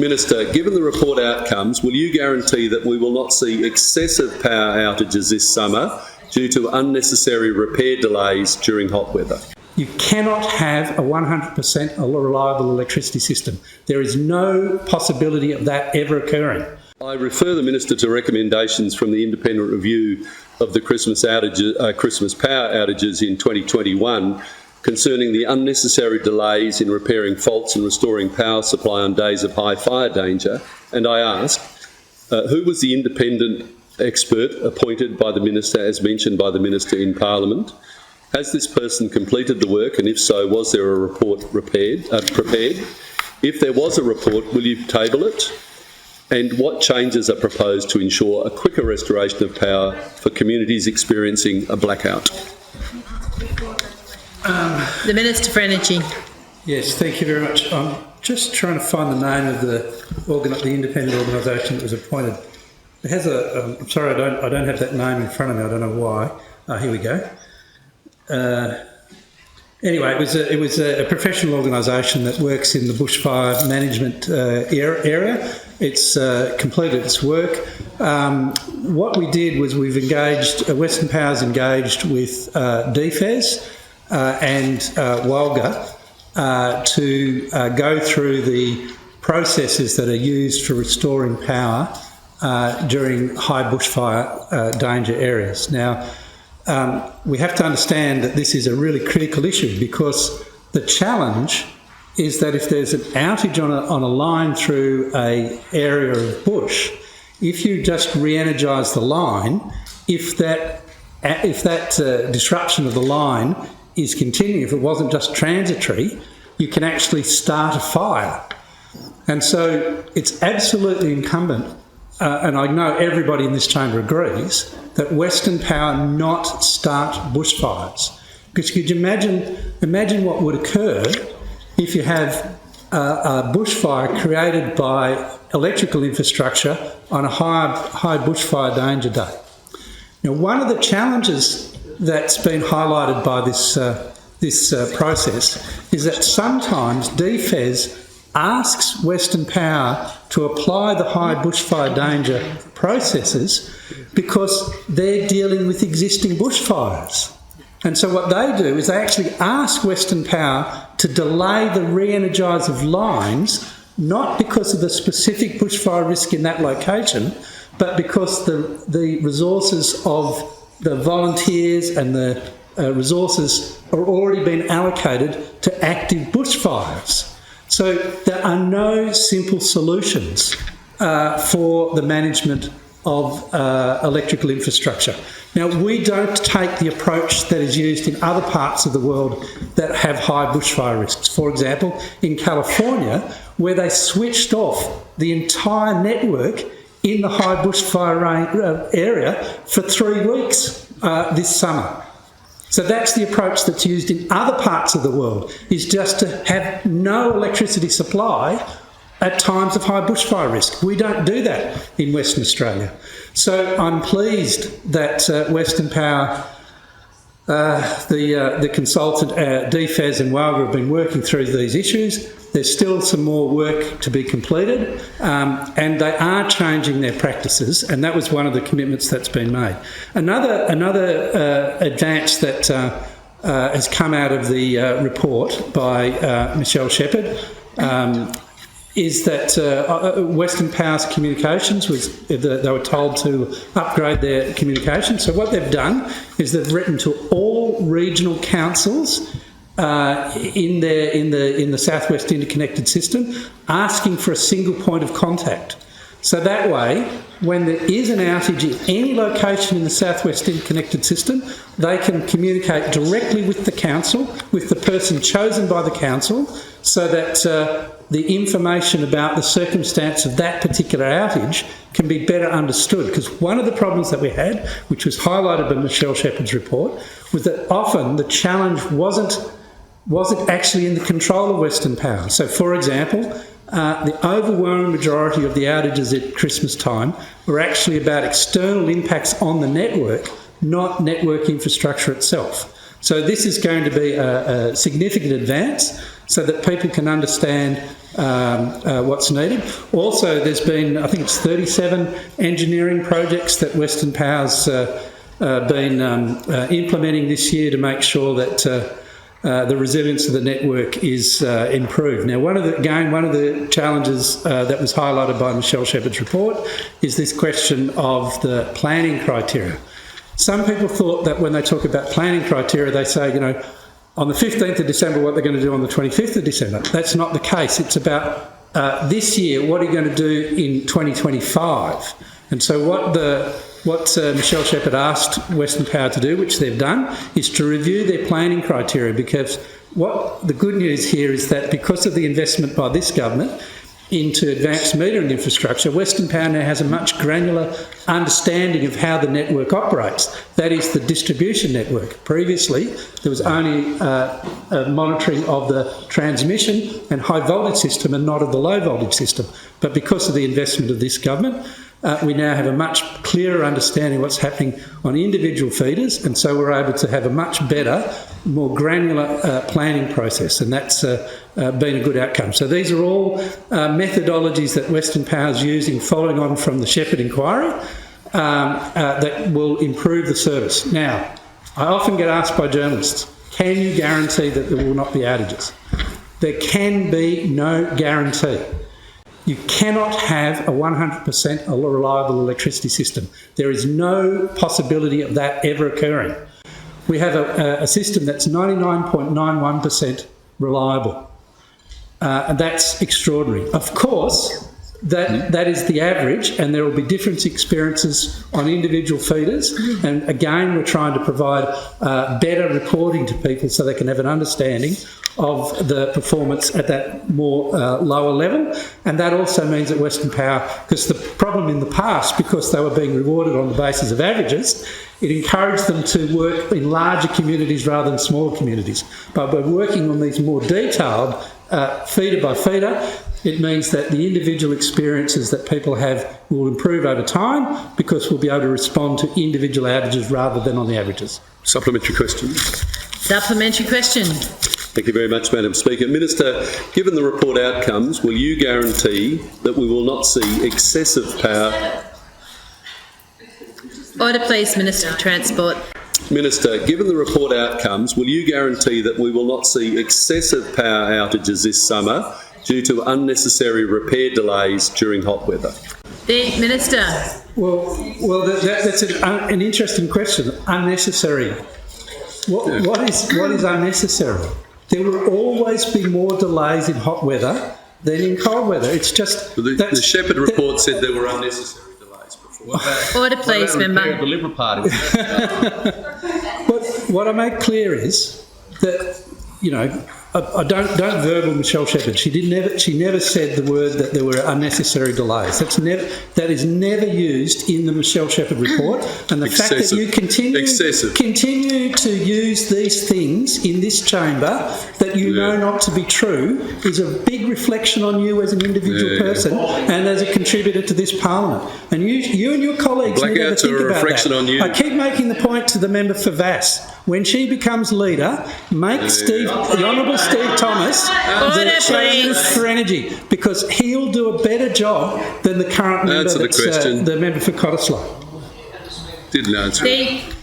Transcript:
Minister, given the report outcomes, will you guarantee that we will not see excessive power outages this summer due to unnecessary repair delays during hot weather? You cannot have a 100% reliable electricity system. There is no possibility of that ever occurring. I refer the Minister to recommendations from the independent review of the Christmas power outages in 2021 concerning the unnecessary delays in repairing faults and restoring power supply on days of high fire danger. And I ask, who was the independent expert appointed by the Minister, as mentioned by the Minister in Parliament? Has this person completed the work, and if so, was there a report prepared? If there was a report, will you table it? And what changes are proposed to ensure a quicker restoration of power for communities experiencing a blackout? The Minister for Energy. Yes, thank you very much. I'm just trying to find the name of the independent organisation that was appointed. It has I'm sorry, I don't have that name in front of me. I don't know why. Here we go. Anyway, it was a professional organisation that works in the bushfire management area. It's completed its work. What we did was we've engaged, Western Power's engaged with DFES and WALGA to go through the processes that are used for restoring power during high bushfire danger areas. Now, we have to understand that this is a really critical issue, because the challenge is that if there's an outage on a line through an area of bush, if you just re-energise the line, if that disruption of the line is continuing, if it wasn't just transitory, you can actually start a fire. And so it's absolutely incumbent, and I know everybody in this chamber agrees, that Western Power not start bushfires. Because could you imagine what would occur if you have a bushfire created by electrical infrastructure on a high bushfire danger day? Now, one of the challenges that's been highlighted by this process is that sometimes DFES asks Western Power to apply the high bushfire danger processes because they're dealing with existing bushfires. And so what they do is they actually ask Western Power to delay the re-energise of lines, not because of the specific bushfire risk in that location, but because the resources of the volunteers and the resources are already been allocated to active bushfires. So there are no simple solutions for the management of electrical infrastructure. Now, we don't take the approach that is used in other parts of the world that have high bushfire risks. For example, in California, where they switched off the entire network in the high bushfire area for 3 weeks this summer. So that's the approach that's used in other parts of the world, is just to have no electricity supply at times of high bushfire risk. We don't do that in Western Australia. So I'm pleased that Western Power, the consultant, DFES and WALGA have been working through these issues. There's still some more work to be completed, and they are changing their practices, and that was one of the commitments that's been made. Another advance that has come out of the report by Michelle Shepherd is that Western Power's communications they were told to upgrade their communications. So what they've done is they've written to all regional councils in the Southwest Interconnected System, asking for a single point of contact. So that way, when there is an outage in any location in the Southwest Interconnected System, they can communicate directly with the council, with the person chosen by the council, so that the information about the circumstance of that particular outage can be better understood. Because one of the problems that we had, which was highlighted by Michelle Shepherd's report, was that often the challenge wasn't actually in the control of Western Power. So, for example, the overwhelming majority of the outages at Christmas time were actually about external impacts on the network, not network infrastructure itself. So this is going to be a significant advance so that people can understand what's needed. Also, there's been, I think it's 37 engineering projects that Western Power's been implementing this year to make sure that the resilience of the network is improved. Now, one of the challenges that was highlighted by Michelle Shepherd's report is this question of the planning criteria. Some people thought that when they talk about planning criteria, they say, on the 15th of December, what they're going to do on the 25th of December. That's not the case. It's about this year, what are you going to do in 2025? And so what Michelle Shepherd asked Western Power to do, which they've done, is to review their planning criteria, because what the good news here is that because of the investment by this government into advanced metering infrastructure, Western Power now has a much granular understanding of how the network operates. That is the distribution network. Previously, there was only monitoring of the transmission and high voltage system and not of the low voltage system. But because of the investment of this government, we now have a much clearer understanding of what's happening on individual feeders, and so we're able to have a much better, more granular planning process, and that's been a good outcome. So these are all methodologies that Western Power is using following on from the Shepherd inquiry that will improve the service. Now, I often get asked by journalists, can you guarantee that there will not be outages? There can be no guarantee. You cannot have a 100% reliable electricity system. There is no possibility of that ever occurring. We have a system that's 99.91% reliable. And that's extraordinary. Of course, that is the average, and there will be different experiences on individual feeders. And again, we're trying to provide better reporting to people so they can have an understanding of the performance at that more lower level. And that also means that Western Power, because the problem in the past, because they were being rewarded on the basis of averages, it encouraged them to work in larger communities rather than smaller communities. But by working on these more detailed feeder by feeder, it means that the individual experiences that people have will improve over time, because we'll be able to respond to individual outages rather than on the averages. Supplementary question. Supplementary question. Thank you very much, Madam Speaker. Minister, given the report outcomes, will you guarantee that we will not see excessive power... Order please, Minister for Transport. Minister, given the report outcomes, will you guarantee that we will not see excessive power outages this summer due to unnecessary repair delays during hot weather? The Minister. Well, that's an interesting question. Unnecessary. What is unnecessary? There will always be more delays in hot weather than in cold weather. It's just... The Shepherd report said there were unnecessary delays before. Order please, member. The Liberal Party. What I make clear is that, I don't verbal Michelle Shepherd. She never said the word that there were unnecessary delays. That is never used in the Michelle Shepherd report. And the fact that you continue to use these things in this chamber that you know not to be true is a big reflection on you as an individual person and as a contributor to this parliament. And you and your colleagues need to think about that. On you. I keep making the point to the member for Vass. When she becomes leader, make the Honourable Steve Thomas the chairman for energy, because he'll do a better job than the current member, the member for Cottesloe. Didn't answer it.